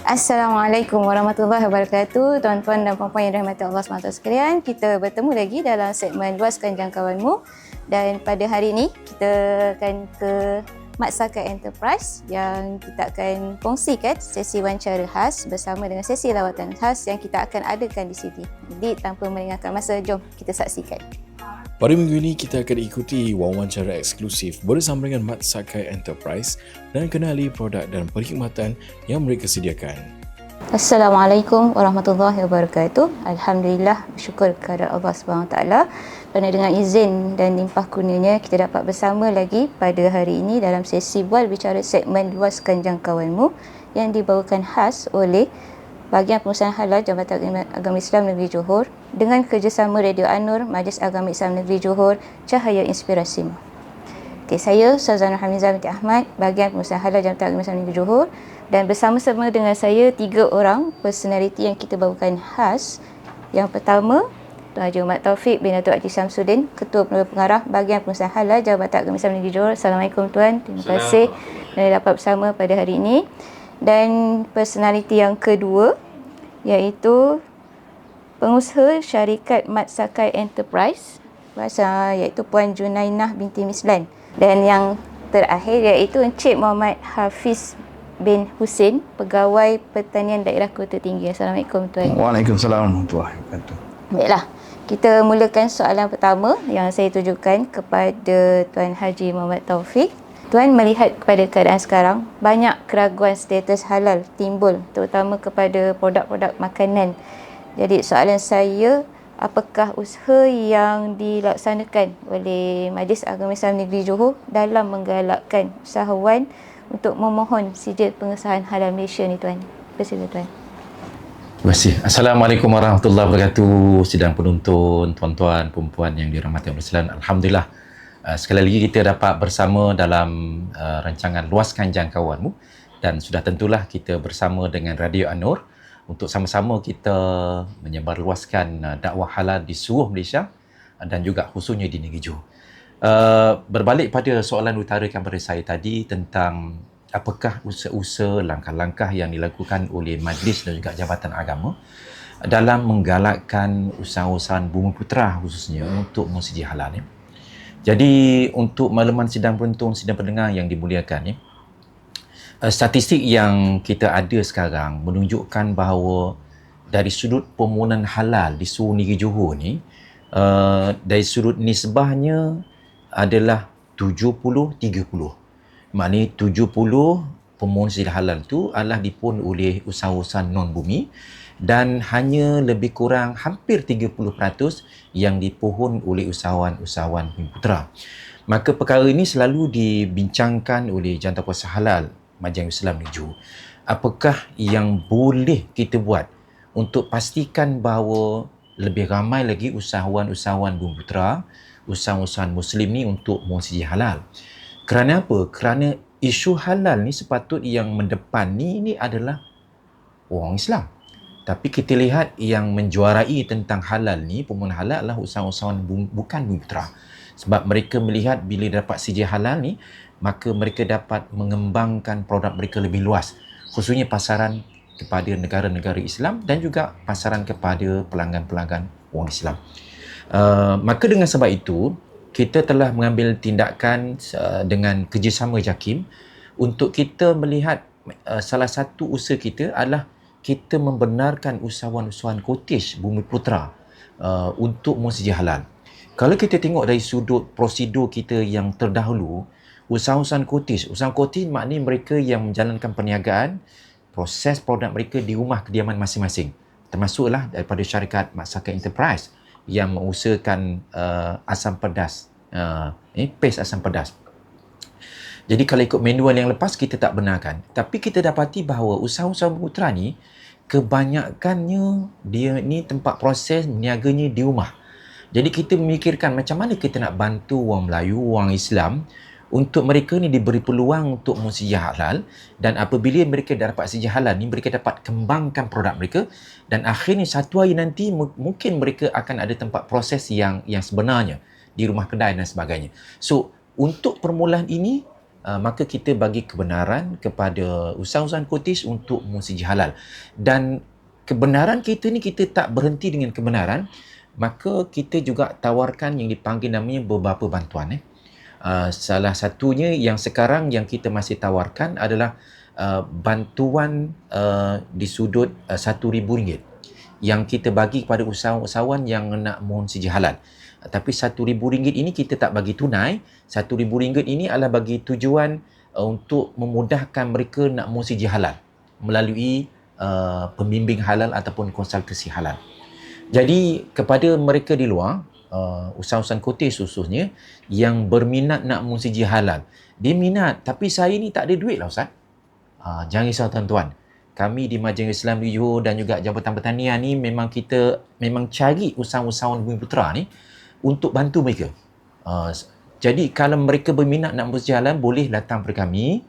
Assalamualaikum warahmatullahi wabarakatuh. Tuan-tuan dan puan-puan yang dirahmati Allah SWT sekalian, kita bertemu lagi dalam segmen Luaskan Jangkauanmu. Dan pada hari ini kita akan ke Mat Sakai Enterprise yang kita akan kongsikan sesi wawancara khas bersama dengan sesi lawatan khas yang kita akan adakan di sini. Jadi tanpa melengahkan masa, jom kita saksikan. Pada minggu ini kita akan ikuti wawancara eksklusif bersama dengan Mat Sakai Enterprise dan kenali produk dan perkhidmatan yang mereka sediakan. Assalamualaikum warahmatullahi wabarakatuh. Alhamdulillah, bersyukur kepada Allah SWT kerana dengan izin dan limpah kurnianya kita dapat bersama lagi pada hari ini dalam sesi bual bicara segmen Luaskan Jangkauanmu yang dibawakan khas oleh Bahagian Pengurusan Halal Jabatan Agama Islam Negeri Johor dengan kerjasama Radio An-Nur, Majlis Agama Islam Negeri Johor, Cahaya Inspirasimu. Okay, saya Ustazah Nur Hamizah binti Ahmad, Bahagian Pengurusan Halal Jabatan Agama Islam Negeri Johor, dan bersama-sama dengan saya 3 orang personaliti yang kita bawakan khas. Yang pertama, Tuan Haji Muhammad Taufik bin Datuk Haji Syamsuddin, Ketua Penerola Pengarah Bahagian Pengurusan Halal Jabatan Agama Islam Negeri Johor. Assalamualaikum Tuan, terima kasih kerana dapat bersama pada hari ini. Dan personaliti yang kedua iaitu pengusaha syarikat Mat Sakai Enterprise iaitu Puan Junainah binti Mislan. Dan yang terakhir iaitu Encik Muhammad Hafiz bin Husin, Pegawai Pertanian Daerah Kota Tinggi. Assalamualaikum Tuan. Waalaikumsalam warahmatullahi wabarakatuh. Baiklah, kita mulakan soalan pertama yang saya tujukan kepada Tuan Haji Muhammad Taufik. Tuan melihat kepada keadaan sekarang, banyak keraguan status halal timbul terutama kepada produk-produk makanan. Jadi soalan saya, apakah usaha yang dilaksanakan oleh Majlis Agama Islam Negeri Johor dalam menggalakkan usahawan untuk memohon sijil pengesahan halal Malaysia ni Tuan? Persilakan Tuan. Terima kasih. Assalamualaikum warahmatullahi wabarakatuh. Sidang penonton, tuan-tuan, perempuan yang dirahmati Allah sekalian. Alhamdulillah, sekali lagi kita dapat bersama dalam rancangan Luaskan Jangkauanmu, dan sudah tentulah kita bersama dengan Radio An-Nur untuk sama-sama kita menyebarluaskan dakwah halal di seluruh Malaysia dan juga khususnya di negeri Johor. Berbalik pada soalan utara kepada saya tadi tentang apakah usaha-usaha, langkah-langkah yang dilakukan oleh Majlis dan juga Jabatan Agama dalam menggalakkan usaha-usaha Bumiputera khususnya untuk mensijil halal ni. Jadi untuk makluman sidang penonton, sidang pendengar yang dimuliakan, statistik yang kita ada sekarang menunjukkan bahawa dari sudut permohonan halal di seluruh negeri Johor ni, dari sudut nisbahnya adalah 70-30. Maknanya 70 permohonan sijil halal tu adalah dipohon oleh usaha-usaha non-bumi dan hanya lebih kurang hampir 30% yang dipohon oleh usahawan-usahawan Bumiputera. Maka perkara ini selalu dibincangkan oleh Jawatankuasa Halal Majlis Islam Negeri Johor. Apakah yang boleh kita buat untuk pastikan bahawa lebih ramai lagi usahawan-usahawan Bumiputera, usahawan-usahawan Muslim ni untuk mohon sijil halal. Kerana apa? Kerana isu halal ni sepatut yang mendepan ni adalah orang Islam. Tapi kita lihat yang menjuarai tentang halal ni, permohonan halal adalah usahawan-usahawan bukan Bumiputera. Sebab mereka melihat bila dapat sijil halal ni, maka mereka dapat mengembangkan produk mereka lebih luas. Khususnya pasaran kepada negara-negara Islam dan juga pasaran kepada pelanggan-pelanggan orang Islam. Maka dengan sebab itu, kita telah mengambil tindakan dengan kerjasama JAKIM untuk kita melihat salah satu usaha kita adalah kita membenarkan usahawan-usahawan cottage Bumiputera untuk mohon sijil halal. Kalau kita tengok dari sudut prosedur kita yang terdahulu, usahawan cottage maknanya mereka yang menjalankan perniagaan, proses produk mereka di rumah kediaman masing-masing. Termasuklah daripada syarikat Mat Sakai Enterprise yang mengusahakan asam pedas, paste asam pedas. Jadi kalau ikut manual yang lepas kita tak benarkan. Tapi kita dapati bahawa usaha-usaha Bumiputera ni kebanyakannya dia ni tempat proses niaganya di rumah. Jadi kita memikirkan macam mana kita nak bantu orang Melayu, orang Islam untuk mereka ni diberi peluang untuk mohon sijil halal, dan apabila mereka dah dapat sijil halal ni mereka dapat kembangkan produk mereka dan akhirnya satu hari nanti mungkin mereka akan ada tempat proses yang sebenarnya di rumah kedai dan sebagainya. So untuk permulaan ini maka kita bagi kebenaran kepada usahawan Kurtis untuk mensiji halal. Dan kebenaran kita ni, kita tak berhenti dengan kebenaran, maka kita juga tawarkan yang dipanggil namanya beberapa bantuan. Salah satunya yang sekarang yang kita masih tawarkan adalah bantuan di sudut RM1,000 yang kita bagi kepada usahawan yang nak mohon siji halal. Tapi RM1,000 ini kita tak bagi tunai. RM1,000 ini adalah bagi tujuan untuk memudahkan mereka nak mohon siji halal melalui pembimbing halal ataupun konsultasi halal. Jadi kepada mereka di luar, usahawan Kurtis khususnya yang berminat nak mohon siji halal, dia minat tapi saya ni tak ada duit lah Ustaz. Jangan risau tuan-tuan. Kami di Majlis Islam di Johor dan juga Jabatan Pertanian ni memang cari usahawan Bumi Putra ni untuk bantu mereka. Jadi kalau mereka berminat nak mohon siji halal, boleh datang kepada kami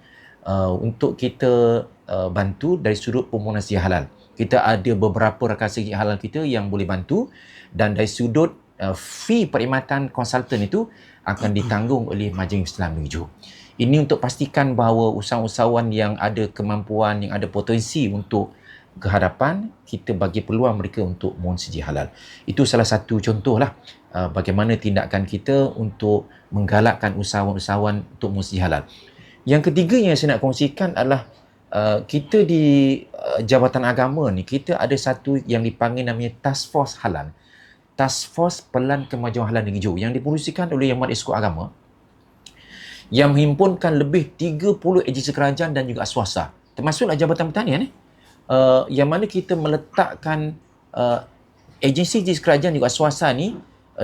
untuk kita bantu dari sudut permohonan siji halal. Kita ada beberapa rakan siji halal kita yang boleh bantu, dan dari sudut fee perkhidmatan konsultan itu akan ditanggung oleh Majlis Islam Negeri Johor. Ini untuk pastikan bahawa usahawan-usahawan yang ada kemampuan, yang ada potensi untuk ke hadapan, kita bagi peluang mereka untuk mohon siji halal. Itu salah satu contohlah bagaimana tindakan kita untuk menggalakkan usahawan-usahawan untuk mohon siji halal. Yang ketiga yang saya nak kongsikan adalah kita di Jabatan Agama ni, kita ada satu yang dipanggil namanya Task Force Halal. Task Force Pelan Kemajuan Halal Negeri Johor yang dipengerusikan oleh Yang Maha Agama, yang menghimpunkan lebih 30 agensi kerajaan dan juga swasta, termasuklah Jabatan Pertanian yang mana kita meletakkan agensi kerajaan juga swasta ni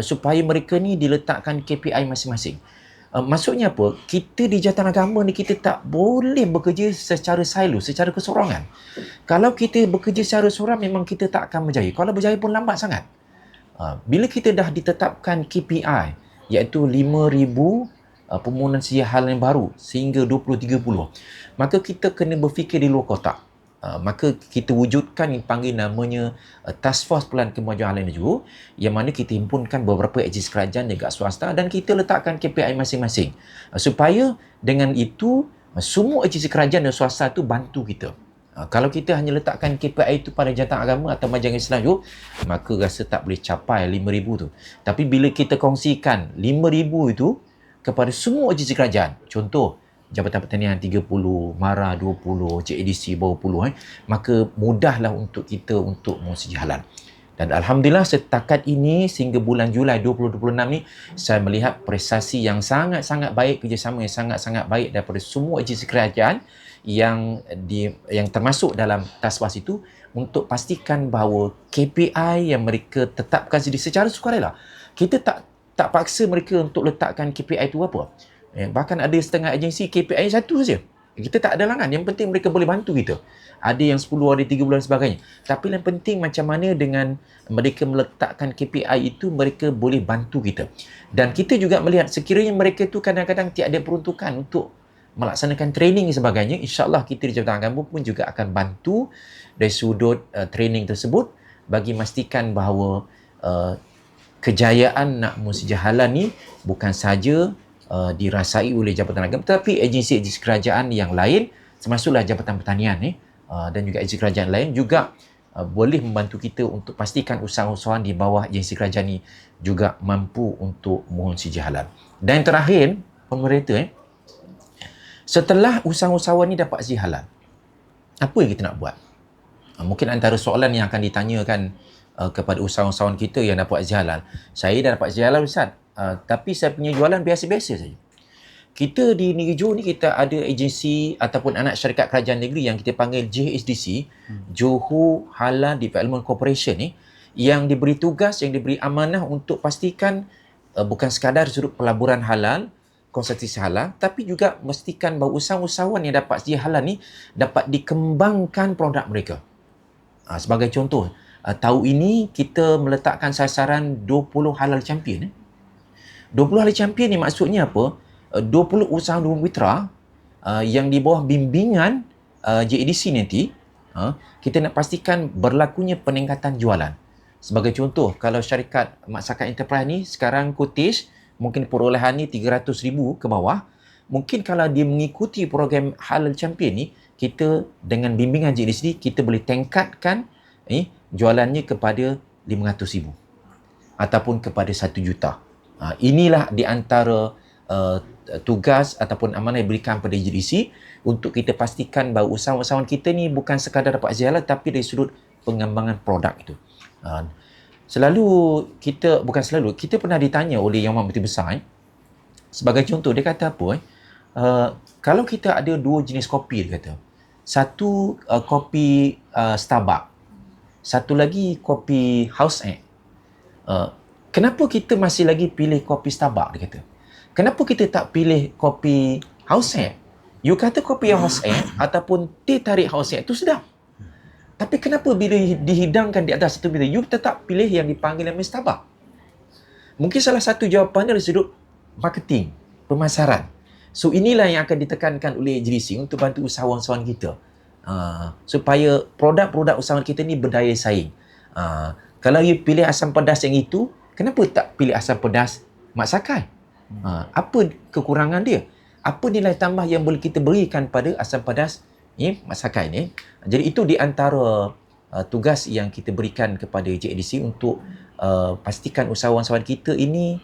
supaya mereka ni diletakkan KPI masing-masing. Maksudnya apa? Kita di Jabatan Agama ni, kita tak boleh bekerja secara silo, secara keseorangan. Kalau kita bekerja secara seorang, memang kita tak akan berjaya. Kalau berjaya pun lambat sangat. Bila kita dah ditetapkan KPI, iaitu 5,000 permohonan siji halal yang baru sehingga 2030, maka kita kena berfikir di luar kotak. Maka kita wujudkan yang panggil namanya Task Force Pelan Kemajuan Halal Negeri Johor, yang mana kita himpunkan beberapa agensi kerajaan dan juga swasta, dan kita letakkan KPI masing-masing supaya dengan itu semua agensi kerajaan dan swasta itu bantu kita. Kalau kita hanya letakkan KPI itu pada Jabatan Agama atau Majlis Islam Johor, maka rasa tak boleh capai 5,000 tu. Tapi bila kita kongsikan 5,000 itu kepada semua agensi kerajaan, contoh Jabatan Pertanian 30, MARA 20, JADC bawah 10, maka mudahlah untuk kita untuk mohon siji halal. Dan Alhamdulillah setakat ini sehingga bulan Julai 2026 ni, saya melihat prestasi yang sangat-sangat baik, kerjasama yang sangat-sangat baik daripada semua agensi kerajaan yang termasuk dalam task force itu, untuk pastikan bahawa KPI yang mereka tetapkan sendiri secara sukarela. Kita tak paksa mereka untuk letakkan KPI itu apa. Bahkan ada setengah agensi KPI satu saja. Kita tak ada halangan. Yang penting mereka boleh bantu kita. Ada yang 10 hari, 3 bulan sebagainya. Tapi yang penting macam mana dengan mereka meletakkan KPI itu, mereka boleh bantu kita. Dan kita juga melihat sekiranya mereka itu kadang-kadang tiada peruntukan untuk melaksanakan training dan sebagainya, insya-Allah kita di Jabatan Agama pun juga akan bantu dari sudut training tersebut bagi memastikan bahawa kejayaan nak mohon siji halal ni bukan saja dirasai oleh Jabatan Agama, tetapi agensi-agensi kerajaan yang lain, termasuklah Jabatan Pertanian dan juga agensi kerajaan lain juga boleh membantu kita untuk pastikan usahawan-usahawan di bawah agensi kerajaan ni juga mampu untuk mohon siji halal. Dan yang terakhir, pemerintah setelah usahawan-usahawan ni dapat siji halal, apa yang kita nak buat? Mungkin antara soalan yang akan ditanyakan kepada usahawan-usahawan kita yang dapat siji halal, saya dah dapat siji halal Ustaz, tapi saya punya jualan biasa-biasa saja. Kita di Negeri Johor ni, kita ada agensi ataupun anak syarikat kerajaan negeri yang kita panggil JHDC, Johor Halal Development Corporation ni, yang diberi tugas, yang diberi amanah untuk pastikan bukan sekadar sudut pelaburan halal, konsultasi halal, tapi juga memastikan bahawa usahawan-usahawan yang dapat siji halal ni dapat dikembangkan produk mereka. Sebagai contoh, tahun ini kita meletakkan sasaran 20 halal champion. 20 halal champion ni maksudnya apa? 20 usahawan Bumi Putra yang di bawah bimbingan JADC nanti, kita nak pastikan berlakunya peningkatan jualan. Sebagai contoh, kalau syarikat Mat Sakai Enterprise ni sekarang Kurtis, mungkin perolehan ni 300,000 ke bawah, mungkin kalau dia mengikuti program Halal Champion ni, kita dengan bimbingan JDC kita boleh tingkatkan jualannya kepada 500,000 ataupun kepada 1 juta. Inilah di antara tugas ataupun amanah yang diberikan pada JDC untuk kita pastikan bahawa usahawan-usahawan kita ni bukan sekadar dapat hasil halal, tapi dari sudut pengembangan produk itu. Kita pernah ditanya oleh Yang Amat Putih Besar, sebagai contoh, dia kata apa, kalau kita ada 2 jenis kopi, dia kata, satu kopi Starbucks, satu lagi kopi House Egg, kenapa kita masih lagi pilih kopi Starbucks, dia kata. Kenapa kita tak pilih kopi House Egg? You kata kopi House Egg ataupun teh tarik House Egg itu sedap. Tapi kenapa bila dihidangkan di atas satu meja, you tetap pilih yang dipanggil namanya Starbucks? Mungkin salah satu jawapannya dari sudut marketing, pemasaran. So inilah yang akan ditekankan oleh JDC untuk bantu usahawan-usahawan kita. Supaya produk-produk usahawan kita ni berdaya saing. Kalau you pilih asam pedas yang itu, kenapa tak pilih asam pedas Mat Sakai? Apa kekurangan dia? Apa nilai tambah yang boleh kita berikan pada asam pedas Mat Sakai ni? Jadi itu di antara tugas yang kita berikan kepada JDC untuk pastikan usahawan-usahawan kita ini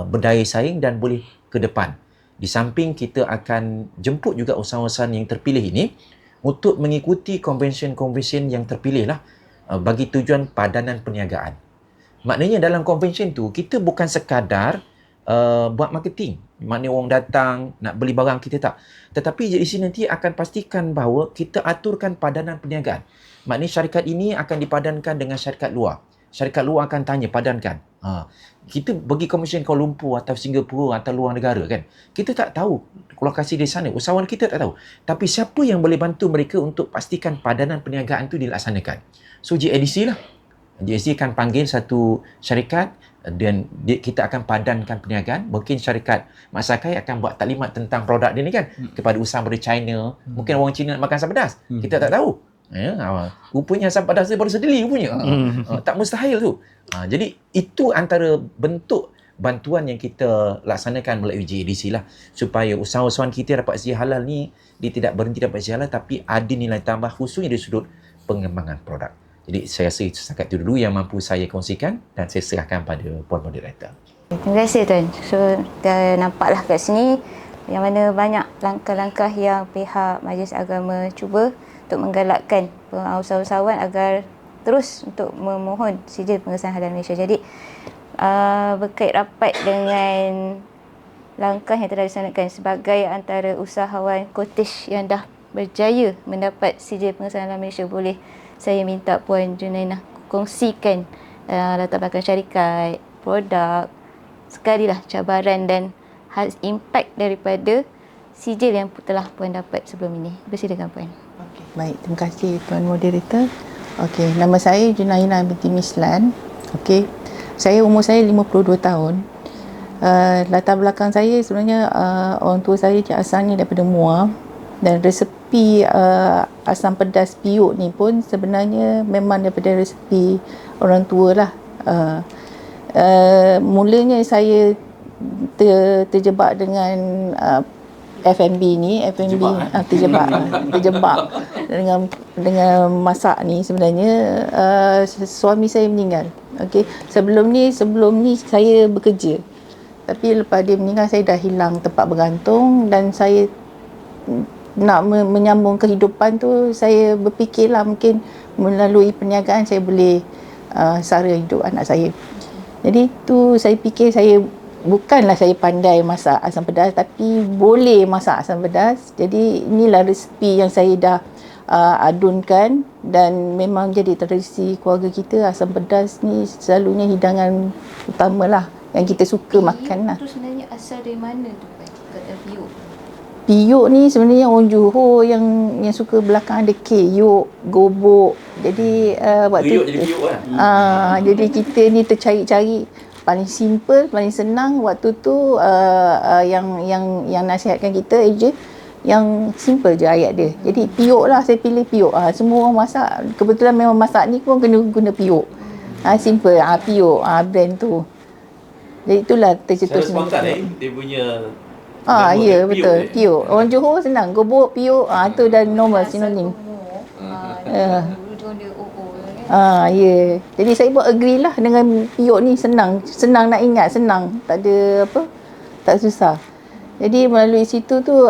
berdaya saing dan boleh ke depan. Di samping kita akan jemput juga usahawan-usahawan yang terpilih ini untuk mengikuti convention-convention yang terpilih lah bagi tujuan padanan perniagaan. Maknanya dalam convention tu kita bukan sekadar buat marketing. Maknanya orang datang nak beli barang kita, tak. Tetapi JDC nanti akan pastikan bahawa kita aturkan padanan perniagaan. Maknanya syarikat ini akan dipadankan dengan syarikat luar. Syarikat luar akan tanya, padankan. Kita pergi Commission Kuala Lumpur atau Singapura atau luar negara kan. Kita tak tahu lokasi di sana. Usahawan kita tak tahu. Tapi siapa yang boleh bantu mereka untuk pastikan padanan perniagaan itu dilaksanakan? So JDC lah. JDC akan panggil satu syarikat dan kita akan padankan perniagaan. Mungkin syarikat Mat Sakai akan buat taklimat tentang produk dia ni kan kepada usahawan dari China. Mungkin orang Cina nak makan asam pedas. Kita tak tahu. Rupanya asam pedas dia baru sedeli rupanya. Tak mustahil tu. Jadi itu antara bentuk bantuan yang kita laksanakan melalui JDC lah, supaya usahawan kita dapat hasil halal ni, dia tidak berhenti dapat hasil halal tapi ada nilai tambah khususnya dari sudut pengembangan produk. Jadi saya rasa itu setakat itu dulu yang mampu saya kongsikan dan saya serahkan pada Puan Moderator. Terima kasih Tuan. So dah nampaklah kat sini yang mana banyak langkah-langkah yang pihak Majlis Agama cuba untuk menggalakkan usahawan agar terus untuk memohon sijil pengesahan halal Malaysia. Jadi berkait rapat dengan langkah yang telah dilaksanakan sebagai antara usahawan cottage yang dah berjaya mendapat sijil pengesahan halal Malaysia, boleh saya minta Puan Junainah kongsikan latar belakang syarikat, produk, sekalilah cabaran dan impak daripada sijil yang telah Puan dapat sebelum ini. Bersilakan Puan. Okay. Baik, terima kasih Tuan Moderator. Okey, nama saya Junainah binti Mislan. Okey. Umur saya 52 tahun. Latar belakang saya sebenarnya orang tua saya asalnya daripada Muar, dan resepi asam pedas piuk ni pun sebenarnya memang daripada resepi orang tua lah. Mulanya saya terjebak dengan F&B ni, terjebak dengan masak ni. Sebenarnya suami saya meninggal. Okey, sebelum ni saya bekerja. Tapi lepas dia meninggal, saya dah hilang tempat bergantung dan saya nak menyambung kehidupan tu, saya berfikirlah mungkin melalui perniagaan saya boleh sara hidup anak saya. Jadi tu saya fikir, bukanlah saya pandai masak asam pedas, tapi boleh masak asam pedas. Jadi inilah resepi yang saya dah adunkan dan memang jadi tradisi keluarga kita. Asam pedas ni selalunya hidangan utamalah yang kita suka makan lah. Itu sebenarnya asal dari mana tu kata piuk? Piuk ni sebenarnya orang Johor yang suka belakang ada keyuk, gobok. Jadi waktu piuk jadi piuk lah. Jadi kita ni tercari-cari paling simple, paling senang. Waktu tu yang nasihatkan kita je yang simple je ayat dia. Jadi piuk lah, saya pilih piuk. Semua orang masak, kebetulan memang masak ni pun kena guna piuk. Simple, piuk, brand tu. Jadi itulah tercetus. Saya spontan dia punya Ya betul. Piuk. Orang Johor senang. Gobok, piuk, tu dah normal sinonim. Dulu dia oh Ya. Jadi saya pun agree lah dengan piuk ni, senang. Senang nak ingat, senang. Tak ada apa, tak susah. Jadi melalui situ tu,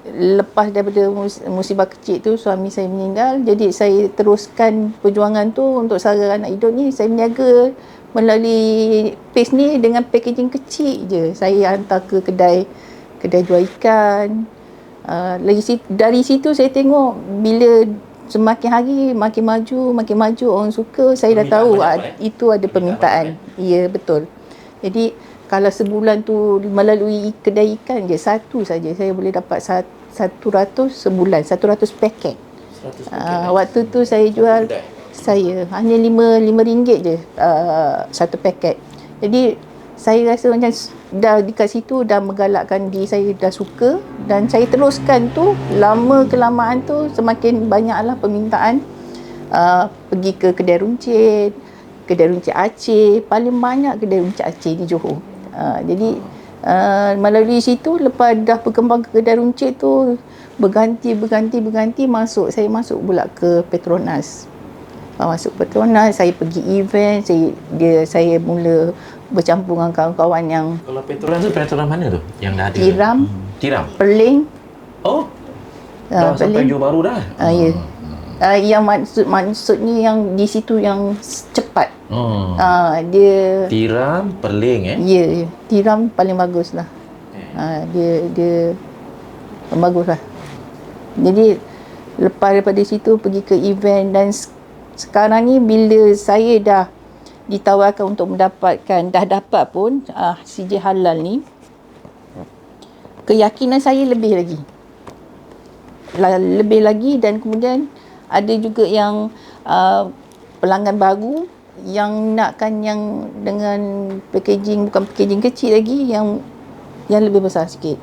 lepas daripada musibah kecil tu, suami saya meninggal. Jadi saya teruskan perjuangan tu untuk sara anak hidup ni. Saya berniaga melalui page ni dengan packaging kecil je. Saya hantar ke kedai jual ikan. Dari situ saya tengok bila semakin hari makin maju orang suka. Saya dah tahu itu ada permintaan. Ya, betul. Jadi kalau sebulan tu melalui kedai ikan je, satu saja saya boleh dapat 100 sebulan, 100 paket. Waktu tu saya jual, saya hanya RM5 je satu paket. Jadi saya rasa macam dah dekat situ dah menggalakkan diri saya, dah suka, dan saya teruskan tu. Lama kelamaan tu semakin banyaklah permintaan. Pergi ke kedai runcit Aceh, paling banyak kedai runcit Aceh di Johor. Jadi melalui situ, lepas dah berkembang ke kedai runcit tu, berganti saya masuk pula ke Petronas. Masuk Petronas, saya pergi event, saya mula bercampur dengan kawan-kawan yang Kalau Petronas tu Petronas mana tu yang dah ada? Tiram. Perling. Oh. Dah sampai Johor Bahru dah. Ya. Yang maksudnya yang di situ yang cepat. Dia Tiram, Perling Ya, Tiram paling bagus lah. Dia bagus lah. Jadi lepas daripada situ pergi ke event, dan sekarang ni bila saya dah ditawarkan untuk mendapatkan, dah dapat pun CJ halal ni, keyakinan saya lebih lagi, dan kemudian ada juga yang pelanggan baru yang nakkan yang dengan packaging, bukan packaging kecil lagi, yang lebih besar sikit.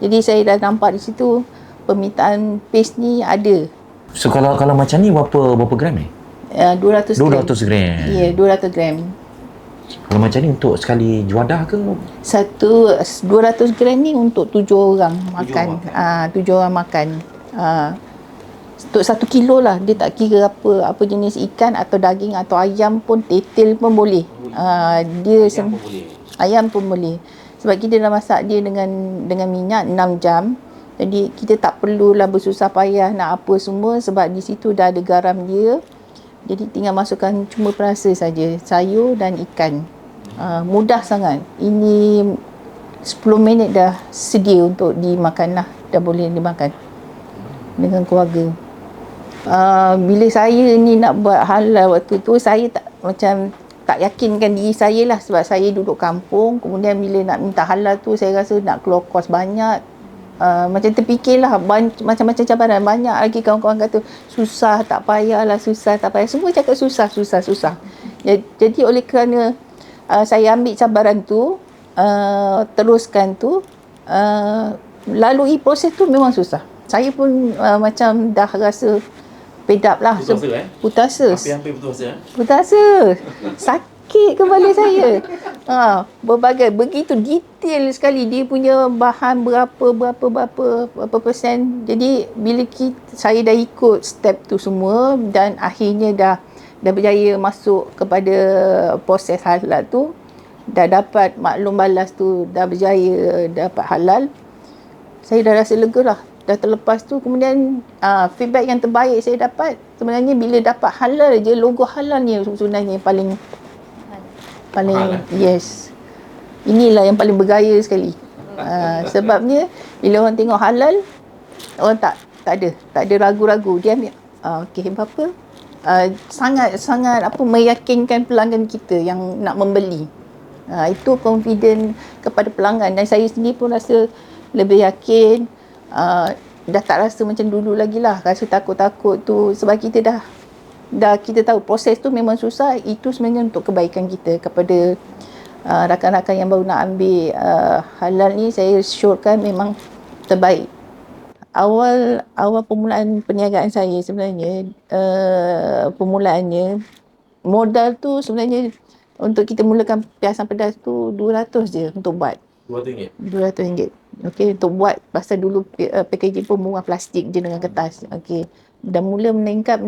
Jadi saya dah nampak di situ permintaan paste ni ada. So kalau macam ni berapa gram 200 gram. 200 gram. Ya, 200 gram. Kalau macam ni untuk sekali juadah ke? 200 gram ni untuk 7 orang makan. 7 orang makan. Untuk 1 kilo lah. Dia tak kira apa jenis ikan atau daging atau ayam pun, tetel pun boleh. Ayam pun boleh. Sebab kita dah masak dia dengan minyak 6 jam. Jadi kita tak perlulah bersusah payah nak apa semua, sebab di situ dah ada garam dia. Jadi tinggal masukkan cuma perasa saja, sayur dan ikan. Mudah sangat. Ini 10 minit dah sedia untuk dimakan lah. Dah boleh dimakan dengan keluarga. Bila saya ni nak buat halal waktu tu, saya tak yakinkan diri saya lah, sebab saya duduk kampung. Kemudian bila nak minta halal tu, saya rasa nak keluar kos banyak. Macam terfikirlah macam-macam cabaran. Banyak lagi kawan-kawan kata susah, tak payahlah, semua cakap susah. Jadi oleh kerana saya ambil cabaran tu, teruskan tu, lalui proses tu memang susah. Saya pun macam dah rasa fed up lah. Putus asa. Hampir putus asa. Putus asa. Sakit kepala saya. Berbagai, begitu detail sekali dia punya bahan berapa persen. Jadi bila saya dah ikut step tu semua, dan akhirnya dah berjaya masuk kepada proses halal tu, dah dapat maklum balas tu, dah berjaya dapat halal, saya dah rasa lega lah. Dah terlepas tu, kemudian feedback yang terbaik saya dapat sebenarnya bila dapat halal je. Logo halal ni sebenarnya paling yes, inilah yang paling bergaya sekali. Sebabnya bila orang tengok halal, orang tak ada ragu-ragu, dia ambil okey berapa, sangat meyakinkan pelanggan kita yang nak membeli. Itu confident kepada pelanggan, dan saya sendiri pun rasa lebih yakin. Dah tak rasa macam dulu lagi lah, rasa takut-takut tu, sebab kita dah kita tahu proses tu memang susah. Itu sebenarnya untuk kebaikan kita. Kepada rakan-rakan yang baru nak ambil halal ni, saya syorkan memang terbaik. Awal permulaan perniagaan saya sebenarnya, permulaannya modal tu sebenarnya untuk kita mulakan piasan pedas tu 200 je untuk buat. RM200. RM200. Okey, untuk buat pasal dulu packaging pun murah plastik je dengan kertas. Okey. Dan mula meningkat,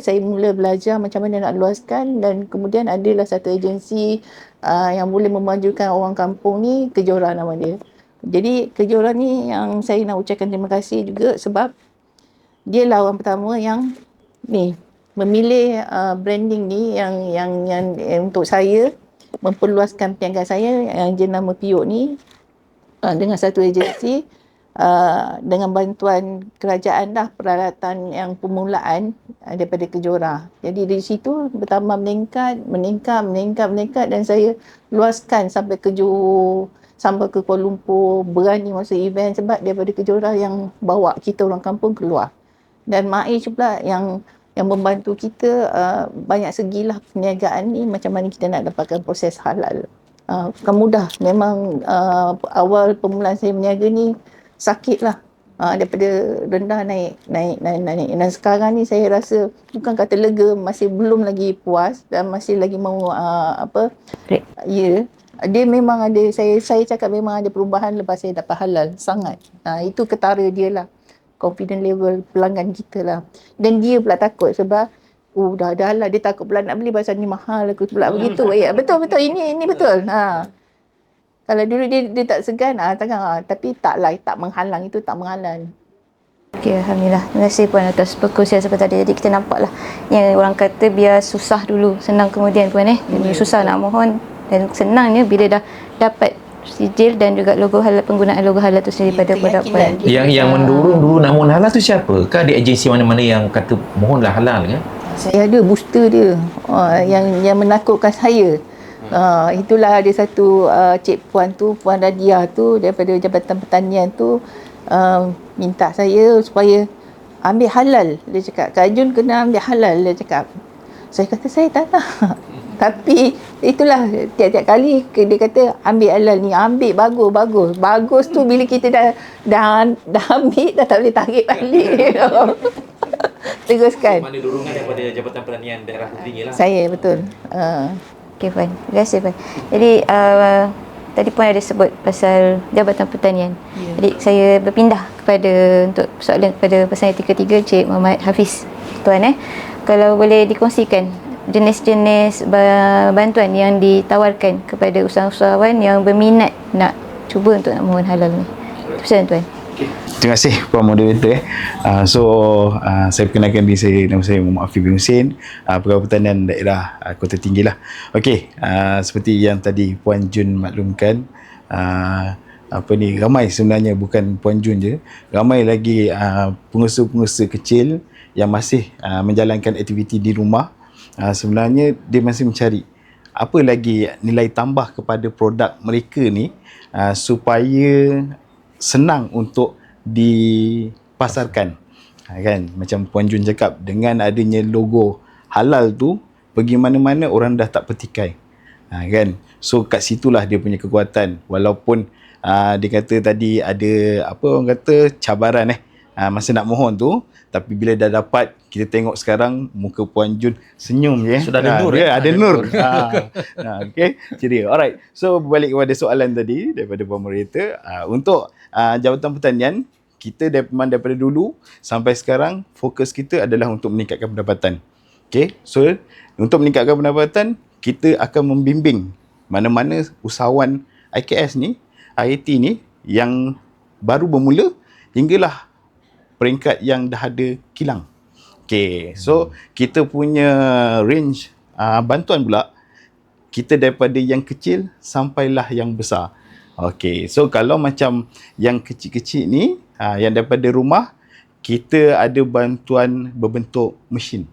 saya mula belajar macam mana nak luaskan, dan kemudian adalah satu agensi yang boleh memajukan orang kampung ni, Kejora nama dia. Jadi Kejora ni yang saya nak ucapkan terima kasih juga, sebab dia lah orang pertama yang ni memilih branding ni yang untuk saya memperluaskan perniagaan saya yang jenama Piok ni dengan satu agensi dengan bantuan kerajaan dah, peralatan yang permulaan daripada Kejora. Jadi dari situ bertambah meningkat, dan saya luaskan sampai ke Johor, sampai ke Kuala Lumpur, berani masuk event sebab daripada Kejora yang bawa kita orang kampung keluar. Dan Maiz pula yang membantu kita banyak segilah perniagaan ni, macam mana kita nak dapatkan proses halal. Bukan mudah. Memang awal permulaan saya berniaga ni sakit lah. Daripada rendah naik. Dan sekarang ni saya rasa bukan kata lega, masih belum lagi puas dan masih lagi mau ya. Dia memang ada, saya cakap memang ada perubahan lepas saya dapat halal. Sangat. Itu ketara dia lah. Confident level pelanggan kita lah. Dan dia pula takut sebab dah halal, dia takut pula nak beli pasal ni mahal aku pula begitu. Ya, betul ini betul. Kalau dulu dia tak segan, tapi tak menghalang, itu tak menghalang. Okey, Alhamdulillah. Terima kasih Puan atas perkongsian seperti tadi. Jadi kita nampak lah yang orang kata biar susah dulu, senang kemudian Puan susah nak mohon, dan senangnya bila dah dapat sijil dan juga logo halal, penggunaan logo halal tu sendiri pada produk Puan. Yang mendorong dulu nak mohon halal tu siapa? Kah ada agensi mana-mana yang kata mohonlah halal kan? Saya ada booster dia yang menakutkan saya. Itulah ada satu Cik Puan Radia tu daripada Jabatan Pertanian tu minta saya supaya ambil halal. Dia cakap, Kak Jun kena ambil halal, dia cakap. Saya kata saya tak nak. Tapi itulah tiap-tiap kali dia kata ambil halal ni, ambil bagus tu bila kita dah ambil dah tak boleh tarik balik. Teruskan. Mana dorongan daripada Jabatan Pertanian Daerah Tinggi lah. Saya betul. Okey Puan, terima kasih Puan. Jadi tadi Puan ada sebut pasal Jabatan Pertanian. Jadi saya berpindah untuk soalan kepada pesan yang ketiga, Cik Muhammad Hafiz. Tuan kalau boleh dikongsikan jenis-jenis bantuan yang ditawarkan kepada usahawan yang berminat nak cuba untuk nak mohon halal ni. Pesan Tuan. Terima kasih Puan Moderator. Saya perkenalkan diri saya, nama saya Muhammad Hafiz bin Husin, Pegawai Pertanian Daerah Kota Tinggi lah. Okey, seperti yang tadi Puan Jun maklumkan, ramai sebenarnya, bukan Puan Jun je, ramai lagi pengusaha-pengusaha kecil yang masih menjalankan aktiviti di rumah. Sebenarnya dia masih mencari apa lagi nilai tambah kepada produk mereka ni supaya senang untuk dipasarkan. Kan, macam Puan Jun cakap, dengan adanya logo halal tu, pergi mana-mana orang dah tak petikai. Kan, so kat situlah dia punya kekuatan. Walaupun dia kata tadi ada orang kata cabaran masa nak mohon tu, tapi bila dah dapat, kita tengok sekarang muka Puan Jun senyum je. Sudah ada nur. Ada nur. Okay, ceria. Alright, so balik kepada soalan tadi daripada Puan Moderator, untuk Jabatan Pertanian, kita daripada dulu sampai sekarang fokus kita adalah untuk meningkatkan pendapatan. Okay, so untuk meningkatkan pendapatan, kita akan membimbing mana-mana usahawan IKS ni, IAT ni yang baru bermula hinggalah peringkat yang dah ada kilang. Okay, so kita punya range bantuan pula, kita daripada yang kecil sampailah yang besar. Okay, so kalau macam yang kecil-kecil ni, yang daripada rumah, kita ada bantuan berbentuk mesin.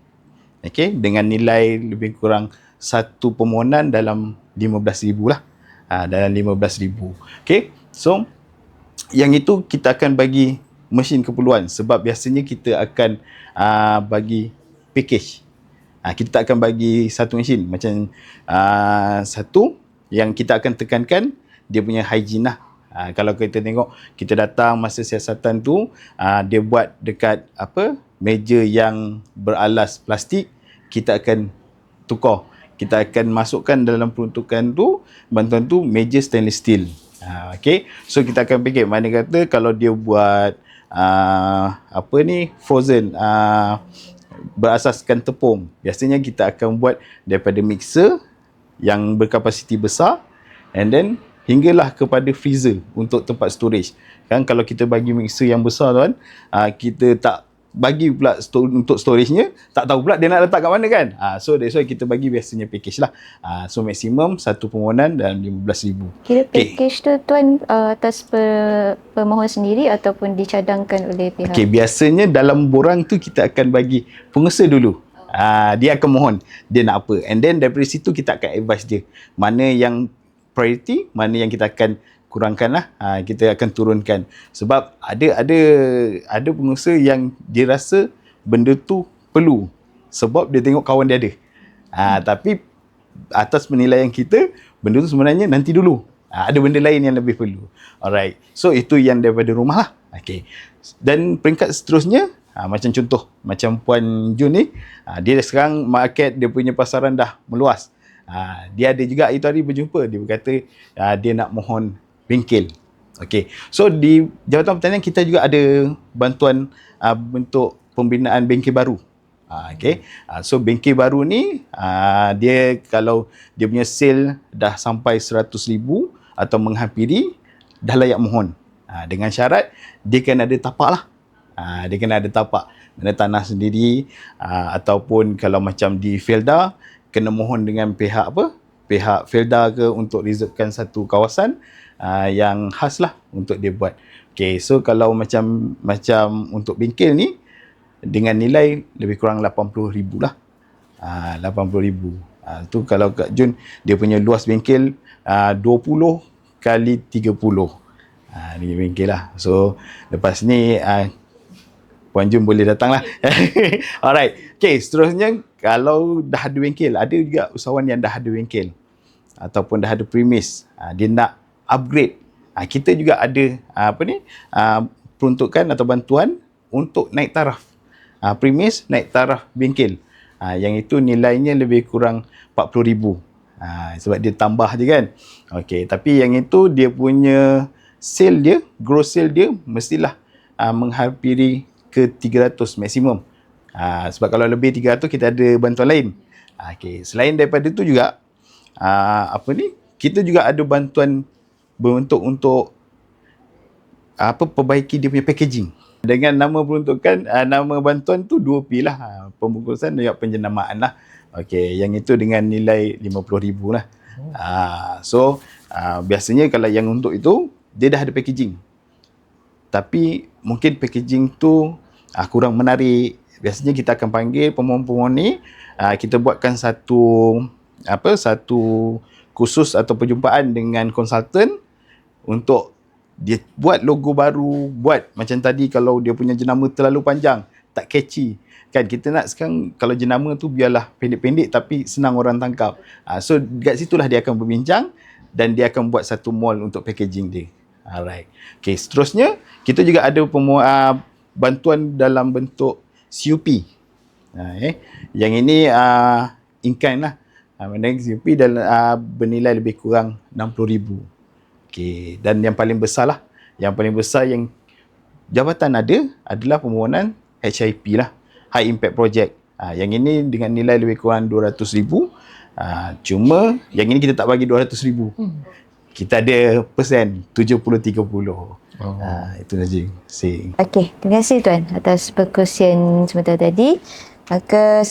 Okay, dengan nilai lebih kurang satu permohonan dalam 15,000 lah. Dalam 15,000. Okay, so yang itu kita akan bagi mesin keperluan, sebab biasanya kita akan bagi package. Kita tak akan bagi satu mesin. Macam satu yang kita akan tekankan, dia punya hygiene lah. Kalau kita tengok, kita datang masa siasatan tu, dia buat dekat meja yang beralas plastik, kita akan tukar. Kita akan masukkan dalam peruntukan tu, bantuan tu, meja stainless steel. Okay, so kita akan fikir mana kata kalau dia buat frozen berasaskan tepung, biasanya kita akan buat daripada mixer yang berkapasiti besar and then hinggalah kepada freezer untuk tempat storage. Kan kalau kita bagi mixer yang besar tuan, kita tak bagi pula untuk storage-nya, tak tahu pula dia nak letak kat mana kan. So that's why kita bagi biasanya package lah. So maksimum satu permohonan dalam RM15,000. Kira package tu tuan atas pemohon sendiri ataupun dicadangkan oleh pihak? Okay, biasanya dalam borang tu kita akan bagi pengusaha dulu. Dia akan mohon dia nak apa, and then daripada situ kita akan advise dia mana yang priority, mana yang kita akan kurangkan lah, kita akan turunkan. Sebab ada pengusaha yang dia rasa benda tu perlu sebab dia tengok kawan dia ada. Tapi atas penilaian kita, benda tu sebenarnya nanti dulu. Ada benda lain yang lebih perlu. Alright. So itu yang daripada rumah lah. Okay. Dan peringkat seterusnya, macam contoh, macam Puan Jun ni, dia sekarang market, dia punya pasaran dah meluas. Dia ada juga itu hari berjumpa, dia berkata dia nak mohon bengkel. Okay. So di Jabatan Pertanian kita juga ada bantuan bentuk pembinaan bengkel baru. Okay. So bengkel baru ni dia kalau dia punya sale dah sampai 100,000 atau menghampiri, dah layak mohon. Dengan syarat dia kena ada tapak lah. Dia kena ada tapak, mana tanah sendiri, ataupun kalau macam di Felda kena mohon dengan pihak Felda ke untuk reservekan satu kawasan yang khas lah untuk dia buat. Okay, so kalau macam untuk bengkel ni dengan nilai lebih kurang 80,000 lah. 80,000. Tu kalau Kak Jun dia punya luas bengkel 20 kali 30. Ni bengkel lah. So lepas ni Puan Jun boleh datang lah. Alright. Okay, seterusnya kalau dah ada bengkel, ada juga usahawan yang dah ada bengkel ataupun dah ada premis, dia nak upgrade. Kita juga ada peruntukan atau bantuan untuk naik taraf. Premis naik taraf bengkel. Yang itu nilainya lebih kurang 40,000. Sebab dia tambah je kan. Okay, tapi yang itu dia punya sale dia, gross sale dia mestilah menghampiri ke 300 maksimum. Sebab kalau lebih 300 kita ada bantuan lain. Okay. Selain daripada itu juga kita juga ada bantuan berbentuk untuk perbaiki dia punya packaging. Dengan nama peruntukan, nama bantuan tu 2P lah. Pembungkusan dan penjenamaan lah. Okay. Yang itu dengan nilai 50,000 lah. So biasanya kalau yang untuk itu dia dah ada packaging. Tapi mungkin packaging tu kurang menarik. Biasanya kita akan panggil pemohon-pemohon ni, kita buatkan satu khusus atau perjumpaan dengan konsultan untuk dia buat logo baru, buat macam tadi kalau dia punya jenama terlalu panjang, tak catchy. Kan kita nak sekarang kalau jenama tu biarlah pendek-pendek tapi senang orang tangkap. So dekat situlah dia akan berbincang dan dia akan buat satu mall untuk packaging dia. Alright. Okay, seterusnya kita juga ada bantuan dalam bentuk CUP. Yang ini in-kind lah. Mana CUP bernilai lebih kurang 60,000. Okay. Dan yang paling besar lah, yang paling besar yang jabatan ada adalah permohonan HIP lah, High Impact Project. Yang ini dengan nilai lebih kurang 200,000. Cuma yang ini kita tak bagi 200,000. Kita ada persen 70-30. Itu saja. Okey, terima kasih Tuan atas perkongsian sebentar tadi. Maka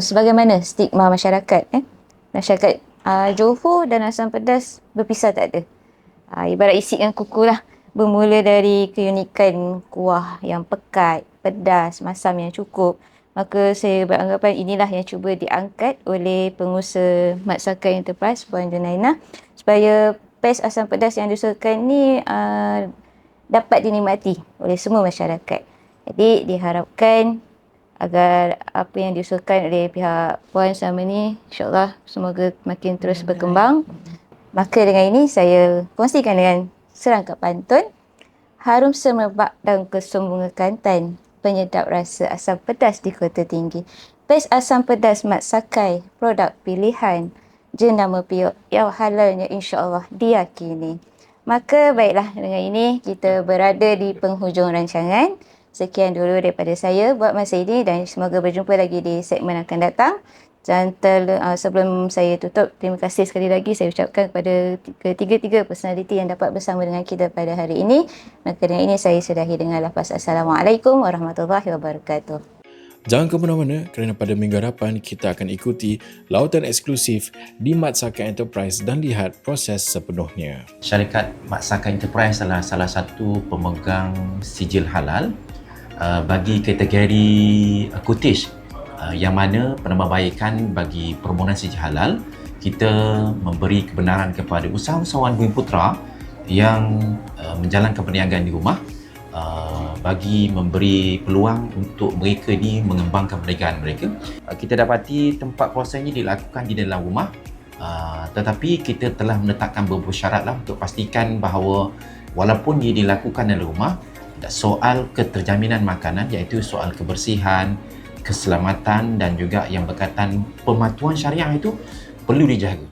sebagaimana stigma masyarakat, masyarakat Johor dan Asam Pedas berpisah tak ada. Ibarat isi dengan kuku lah. Bermula dari keunikan kuah yang pekat, pedas, masam yang cukup. Maka saya beranggapan inilah yang cuba diangkat oleh pengusaha Mat Sakai Enterprise, Puan Junaina, supaya pes asam pedas yang diusahakan ni dapat dinikmati oleh semua masyarakat. Jadi diharapkan agar apa yang diusahakan oleh pihak Puan selama ni, insyaAllah semoga makin terus berkembang. Maka dengan ini saya kongsikan dengan serangkap pantun. Harum semerbak dan kesombongan Kelantan, penyedap rasa asam pedas di Kota Tinggi. Pes asam pedas Mat Sakai, produk pilihan. Jenama piuk yang halalnya insya-Allah diyakini. Maka baiklah, dengan ini kita berada di penghujung rancangan. Sekian dulu daripada saya buat masa ini dan semoga berjumpa lagi di segmen akan datang. Dan sebelum saya tutup, terima kasih sekali lagi saya ucapkan kepada ketiga-tiga personaliti yang dapat bersama dengan kita pada hari ini. Maka dengan ini saya sudahi dengan lafaz Assalamualaikum warahmatullahi wabarakatuh. Jangan ke mana-mana kerana pada minggu hadapan kita akan ikuti lautan eksklusif di Mat Saka Enterprise dan lihat proses sepenuhnya. Syarikat Mat Saka Enterprise adalah salah satu pemegang sijil halal bagi kategori cottage yang mana penambahbaikan bagi permohonan sijil halal kita memberi kebenaran kepada usahawan Bumi Putra yang menjalankan perniagaan di rumah bagi memberi peluang untuk mereka ni mengembangkan perniagaan mereka. Kita dapati tempat proses ini dilakukan di dalam rumah, tetapi kita telah menetapkan beberapa syaratlah untuk pastikan bahawa walaupun ia dilakukan dalam rumah, soal keterjaminan makanan iaitu soal kebersihan, keselamatan dan juga yang berkaitan pematuhan syariah itu perlu dijaga.